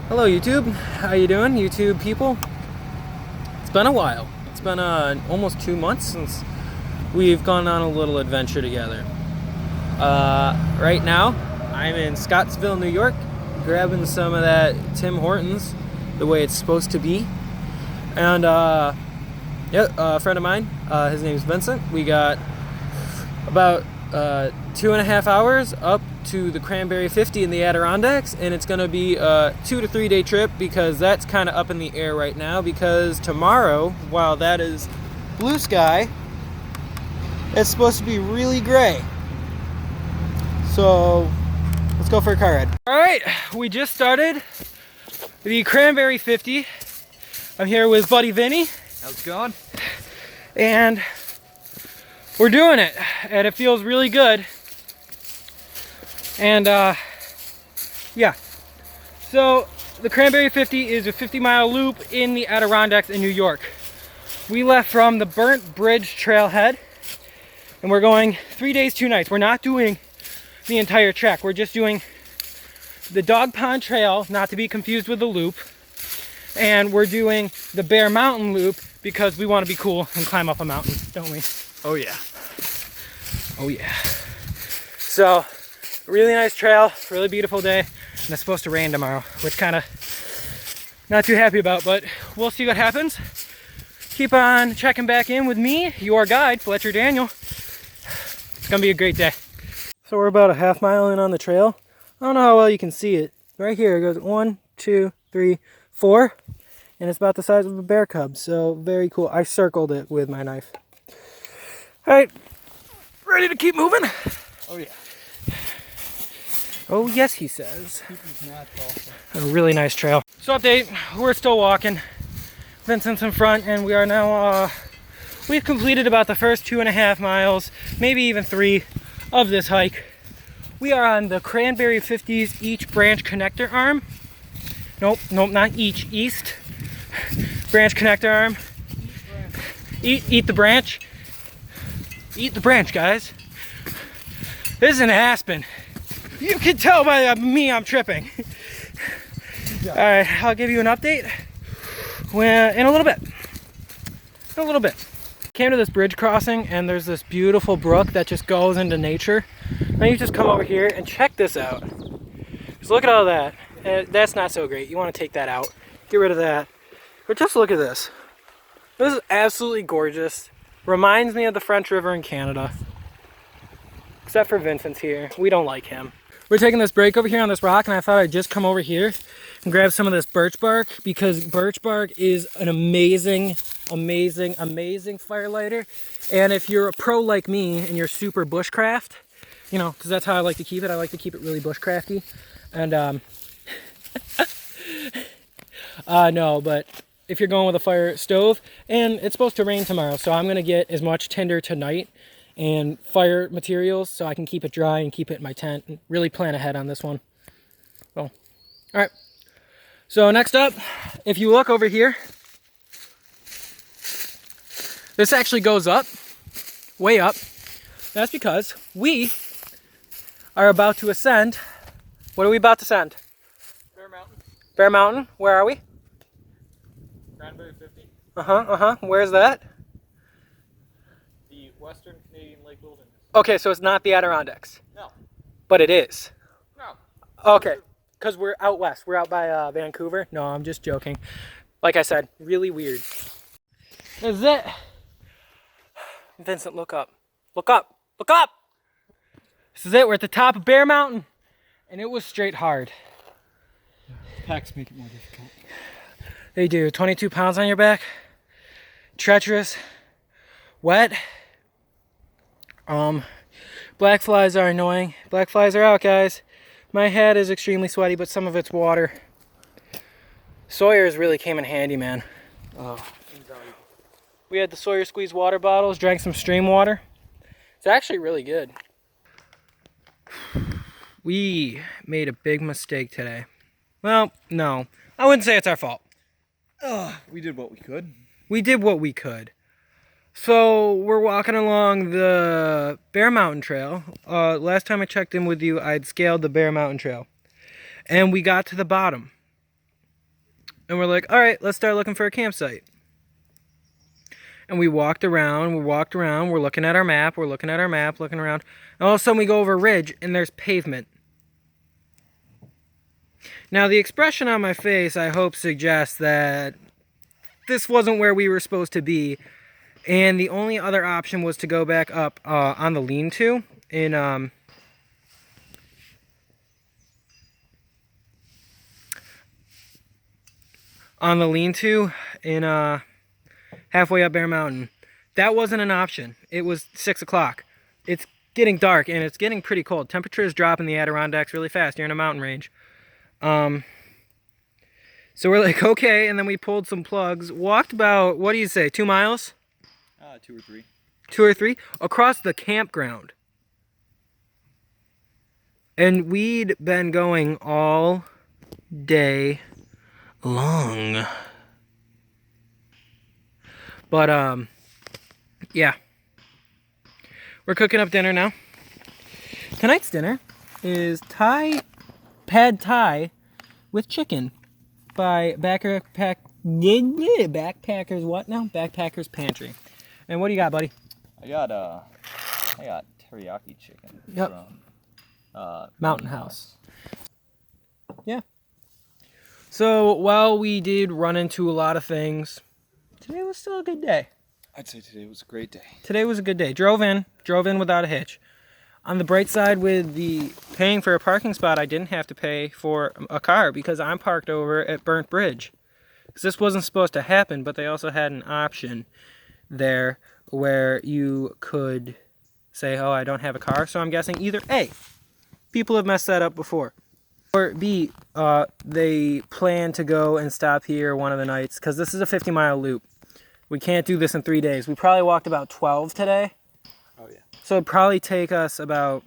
Hello YouTube, how you doing YouTube people? It's been a while. It's been almost 2 months since we've gone on a little adventure together. Right now, I'm in Scottsville, New York, grabbing some of that Tim Hortons, the way it's supposed to be. And a friend of mine, his name's Vincent. We got about 2.5 hours up to the Cranberry 50 in the Adirondacks, and it's going to be a 2 to 3 day trip because that's kind of up in the air right now, because tomorrow, while that is blue sky, it's supposed to be really gray. So let's go for a car ride. All right, we just started the Cranberry 50. I'm here with buddy Vinny. How's it going? And we're doing it, and it feels really good. And yeah, so the Cranberry 50 is a 50-mile loop in the Adirondacks in New York. We left from the Burnt Bridge trailhead, and we're going 3 days, 2 nights. We're not doing the entire trek. We're just doing the Dog Pond Trail, not to be confused with the loop, and we're doing the Bear Mountain loop because we want to be cool and climb up a mountain, don't we? Oh yeah. Oh yeah. So, really nice trail, really beautiful day, and it's supposed to rain tomorrow, which kind of not too happy about, but we'll see what happens. Keep on checking back in with me, your guide, Fletcher Daniel. It's gonna be a great day. So we're about a half mile in on the trail. I don't know how well you can see it. Right here it goes 1, 2, 3, 4, and it's about the size of a bear cub, so very cool. I circled it with my knife. All right, ready to keep moving? Oh yeah. Oh yes, he says. A really nice trail. So update, we're still walking. Vincent's in front, and we are now, we've completed about the first 2.5 miles, maybe even 3 of this hike. We are on the Cranberry 50's each branch connector arm. Nope, not each, east. Branch connector arm. Eat the branch. Eat the branch, guys. This is an aspen. You can tell by me I'm tripping. All right, I'll give you an update in a little bit. Came to this bridge crossing, and there's this beautiful brook that just goes into nature. Now you just come over here and check this out. Just look at all that. That's not so great. You want to take that out. Get rid of that. But just look at this. This is absolutely gorgeous. Reminds me of the French River in Canada. Except for Vincent's here. We don't like him. We're taking this break over here on this rock, and I thought I'd just come over here and grab some of this birch bark, because birch bark is an amazing fire lighter. And if you're a pro like me and you're super bushcraft, you know, because that's how I like to keep it. I like to keep it really bushcrafty. And no, but if you're going with a fire stove, and it's supposed to rain tomorrow, so I'm gonna get as much tinder tonight and fire materials so I can keep it dry and keep it in my tent and really plan ahead on this one. Well, all right. So next up, if you look over here, this actually goes up, way up. That's because we are about to ascend. What are we about to ascend? Bear Mountain. Bear Mountain. Where are we? Cranberry 50. Where's that? The Western Canadian Lake Wilderness. Okay, so it's not the Adirondacks. No. But it is. No. Okay, because we're out west. We're out by Vancouver. No, I'm just joking. Like I said, really weird. This is it. Vincent, look up. Look up. Look up! This is it. We're at the top of Bear Mountain. And it was straight hard. Packs make it more difficult. They do. 22 pounds on your back. Treacherous. Wet. Black flies are annoying. Black flies are out, guys. My head is extremely sweaty, but some of it's water. Sawyer's really came in handy, man. Oh, we had the Sawyer squeeze water bottles, drank some stream water. It's actually really good. We made a big mistake today. Well, no, I wouldn't say it's our fault. We did what we could. We did what we could. So we're walking along the Bear Mountain Trail. Last time I checked in with you, I'd scaled the Bear Mountain Trail. And we got to the bottom. And we're like, all right, let's start looking for a campsite. And we walked around, we're looking at our map, looking around. And all of a sudden we go over a ridge and there's pavement. Now the expression on my face, I hope, suggests that this wasn't where we were supposed to be. And the only other option was to go back up on the lean-to in on the lean-to in halfway up Bear Mountain. That wasn't an option. It was 6 o'clock. It's getting dark and it's getting pretty cold. Temperatures drop in the Adirondacks really fast. You're in a mountain range. So we're like, okay, and then we pulled some plugs, walked about, what do you say, 2 miles? 2 or 3. 2 or 3? Across the campground. And we'd been going all day long. But, yeah. We're cooking up dinner now. Tonight's dinner is pad Thai with chicken by Backpackers what now? Backpackers Pantry. And what do you got, buddy? I got teriyaki chicken from Mountain House. Yeah. So while we did run into a lot of things, today was still a good day. I'd say today was a great day. Today was a good day. Drove in without a hitch. On the bright side, with the paying for a parking spot, I didn't have to pay for a car because I'm parked over at Burnt Bridge. Because this wasn't supposed to happen, but they also had an option there where you could say, oh, I don't have a car. So I'm guessing either A, people have messed that up before, or B, they plan to go and stop here one of the nights, because this is a 50-mile loop. We can't do this in 3 days. We probably walked about 12 today. Oh, yeah. So it'd probably take us about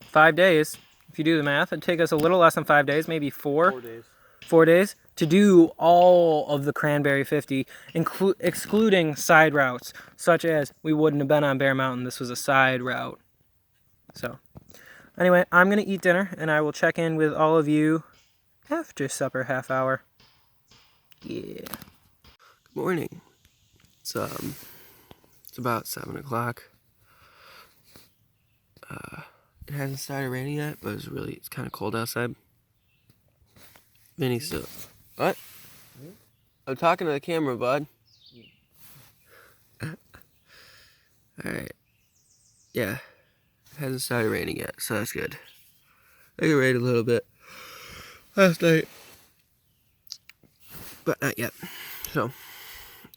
5 days. If you do the math, it'd take us a little less than 5 days, maybe 4. 4 days. 4 days to do all of the Cranberry 50, excluding side routes, such as we wouldn't have been on Bear Mountain. This was a side route. So anyway, I'm going to eat dinner, and I will check in with all of you after supper half hour. Yeah. Good morning. It's about 7 o'clock. It hasn't started raining yet, but it's kind of cold outside. Vinny's still. What? I'm talking to the camera, bud. Alright. Yeah. It hasn't started raining yet, so that's good. I got rained a little bit last night, but not yet. So,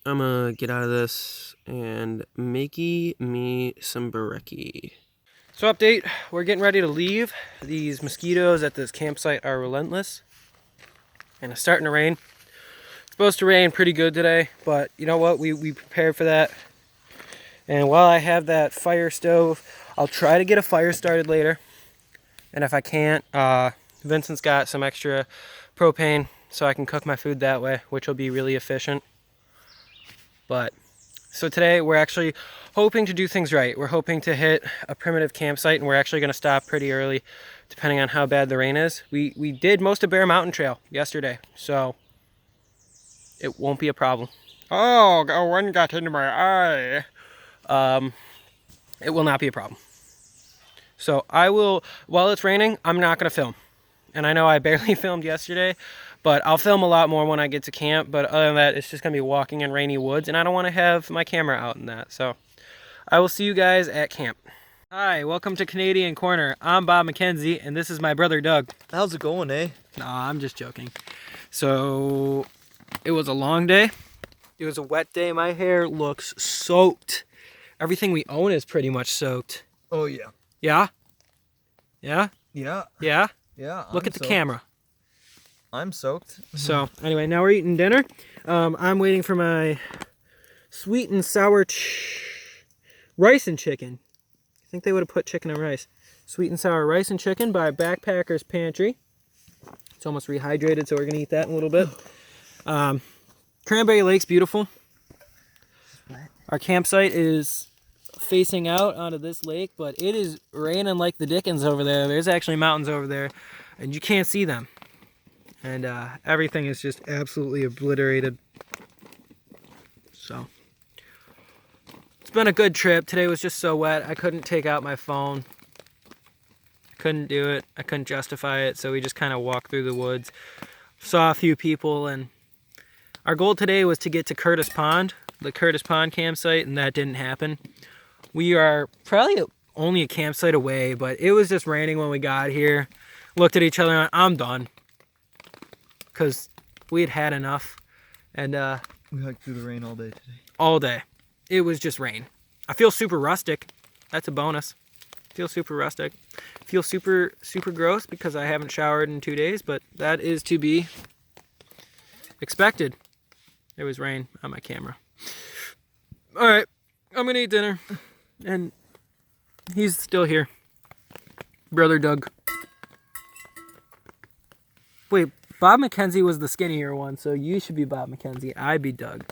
I'm gonna get out of this and makey me some brekkie. So update, we're getting ready to leave. These mosquitoes at this campsite are relentless. And it's starting to rain. It's supposed to rain pretty good today, but you know what? We prepared for that. And while I have that fire stove, I'll try to get a fire started later. And if I can't, Vincent's got some extra propane, so I can cook my food that way, which will be really efficient. But so today we're actually hoping to do things right. We're hoping to hit a primitive campsite, and we're actually going to stop pretty early, depending on how bad the rain is. We did most of Bear Mountain Trail yesterday, so it won't be a problem. Oh, one got into my eye. It will not be a problem. So I will, while it's raining, I'm not going to film. And I know I barely filmed yesterday, but I'll film a lot more when I get to camp. But other than that, it's just going to be walking in rainy woods, and I don't want to have my camera out in that. So I will see you guys at camp. Hi, welcome to Canadian Corner. I'm Bob McKenzie, and this is my brother Doug. How's it going, eh? Nah, I'm just joking. So it was a long day. It was a wet day. My hair looks soaked. Everything we own is pretty much soaked. Oh, yeah. Yeah? Yeah? Yeah. Yeah? Yeah. Look at the camera. I'm soaked. So, anyway, now we're eating dinner. I'm waiting for my sweet and sour rice and chicken. I think they would have put chicken and rice. Sweet and sour rice and chicken by Backpackers Pantry. It's almost rehydrated, so we're going to eat that in a little bit. Cranberry Lake's beautiful. Our campsite is facing out onto this lake, but it is raining like the dickens over there. There's actually mountains over there, and you can't see them. and everything is just absolutely obliterated. So it's been a good trip. Today was just so wet. I couldn't take out my phone. Couldn't do it. I couldn't justify it. So we just kind of walked through the woods, saw a few people, and our goal today was to get to Curtis Pond, the Curtis Pond campsite, and that didn't happen. We are probably only a campsite away, but it was just raining when we got here. Looked at each other and went, I'm done. Because we had had enough. And we hiked through the rain all day today. All day. It was just rain. I feel super rustic. That's a bonus. Feel super rustic. Feel super gross because I haven't showered in 2 days, but that is to be expected. There was rain on my camera. All right, I'm gonna eat dinner, and he's still here. Brother Doug. Wait, Bob McKenzie was the skinnier one, so you should be Bob McKenzie. I'd be Doug.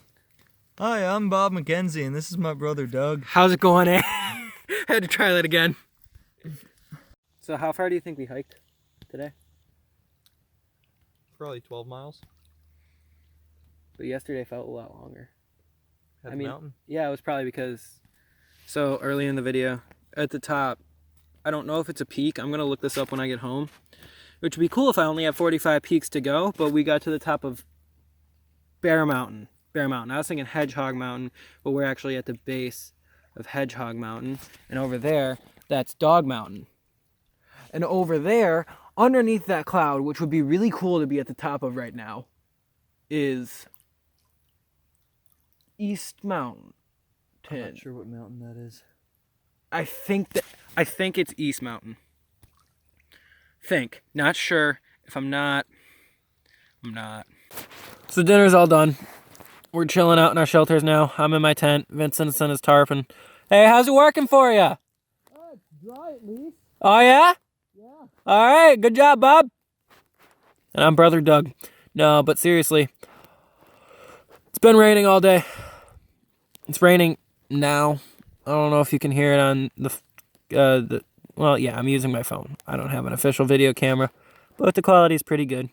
Hi, I'm Bob McKenzie, and this is my brother Doug. How's it going, eh? Had to try that again. So how far do you think we hiked today? Probably 12 miles. But yesterday felt a lot longer. At the mountain? Yeah, it was probably because, so early in the video, at the top, I don't know if it's a peak. I'm going to look this up when I get home. Which would be cool if I only have 45 peaks to go, but we got to the top of Bear Mountain. I was thinking Hedgehog Mountain, but we're actually at the base of Hedgehog Mountain. And over there, that's Dog Mountain. And over there, underneath that cloud, which would be really cool to be at the top of right now, is East Mountain. I'm not sure what mountain that is. I think it's East Mountain. Not sure. If I'm not, I'm not. So dinner's all done. We're chilling out in our shelters now. I'm in my tent. Vincent's in his tarp. And hey, how's it working for you? Oh, it's dry at least. Oh yeah? Yeah. All right, good job, Bob. And I'm brother Doug. No, but seriously, it's been raining all day. It's raining now. I don't know if you can hear it on the well, yeah, I'm using my phone. I don't have an official video camera, but the quality is pretty good.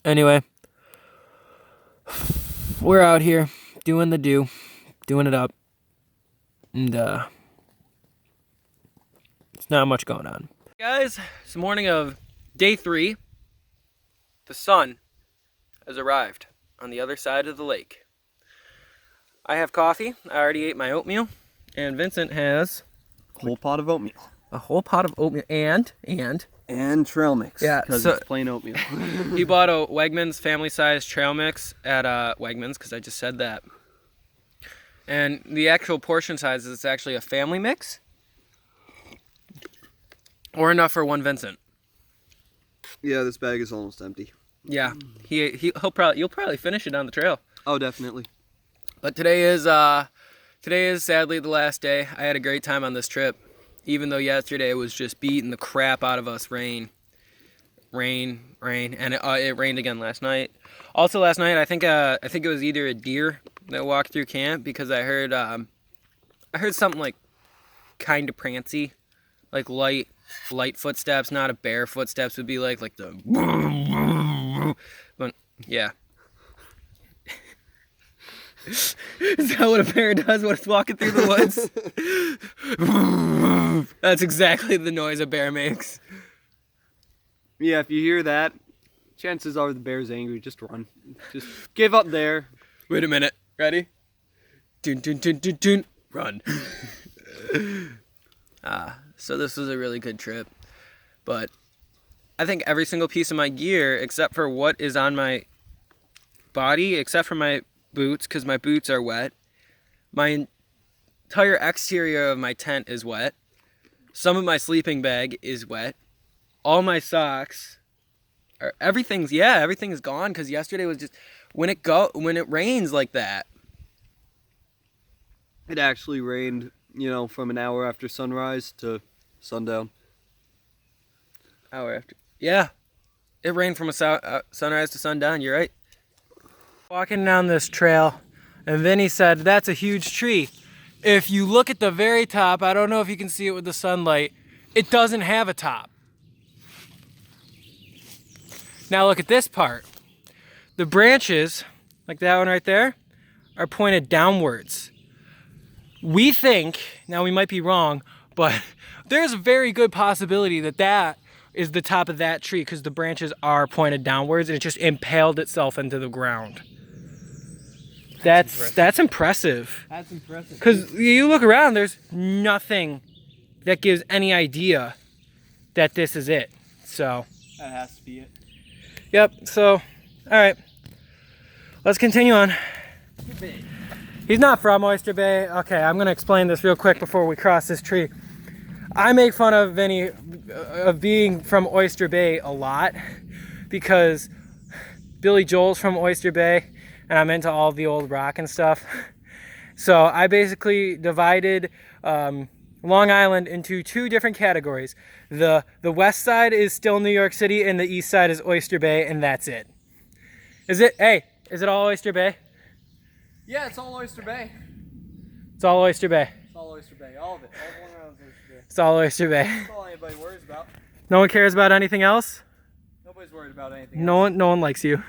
Anyway, we're out here doing it up, and it's not much going on. Guys, it's the morning of day 3. The sun has arrived on the other side of the lake. I have coffee. I already ate my oatmeal, and Vincent has Whole pot of oatmeal. a whole pot of oatmeal and trail mix. Yeah, because so- it's plain oatmeal. he bought a Wegmans family-size trail mix at Wegmans, because I just said that. And the actual portion size is actually a family mix, or enough for one Vincent. Yeah, this bag is almost empty. Yeah, you'll probably finish it on the trail. Oh, definitely. But today is sadly the last day. I had a great time on this trip, even though yesterday was just beating the crap out of us. Rain, and it rained again last night. Also last night, I think it was either a deer that walked through camp, because I heard something like kind of prancy, like light footsteps, not a bear footsteps, would be like the, but yeah. Is that what a bear does when it's walking through the woods? That's exactly the noise a bear makes. Yeah, if you hear that, chances are the bear's angry. Just run. Just give up there. Wait a minute. Ready? Dun, dun, dun, dun, dun. Run. So this was a really good trip. But I think every single piece of my gear, except for what is on my body, except for my boots, because my boots are wet. My entire exterior of my tent is wet. Some of my sleeping bag is wet. All my socks are, everything's gone, because yesterday was just, when it rains like that. It actually rained, from an hour after sunrise to sundown. Hour after. Yeah. It rained from sunrise to sundown, you're right. Walking down this trail, and Vinny said, that's a huge tree. If you look at the very top, I don't know if you can see it with the sunlight, it doesn't have a top. Now look at this part. The branches, like that one right there, are pointed downwards. We think, now we might be wrong, but there's a very good possibility that that is the top of that tree because the branches are pointed downwards and it just impaled itself into the ground. That's impressive. That's impressive. Because you look around, there's nothing that gives any idea that this is it. So. That has to be it. Yep. So, all right. Let's continue on. He's not from Oyster Bay. Okay, I'm gonna explain this real quick before we cross this tree. I make fun of Vinny of being from Oyster Bay a lot because Billy Joel's from Oyster Bay and I'm into all the old rock and stuff. So I basically divided Long Island into two different categories. The west side is still New York City and the east side is Oyster Bay, and that's it. Is it all Oyster Bay? Yeah, it's all Oyster Bay. It's all Oyster Bay. It's all Oyster Bay. All of it. All Long Island's Oyster Bay. It's all Oyster Bay. That's all anybody worries about. No one cares about anything else? Nobody's worried about anything No one likes you.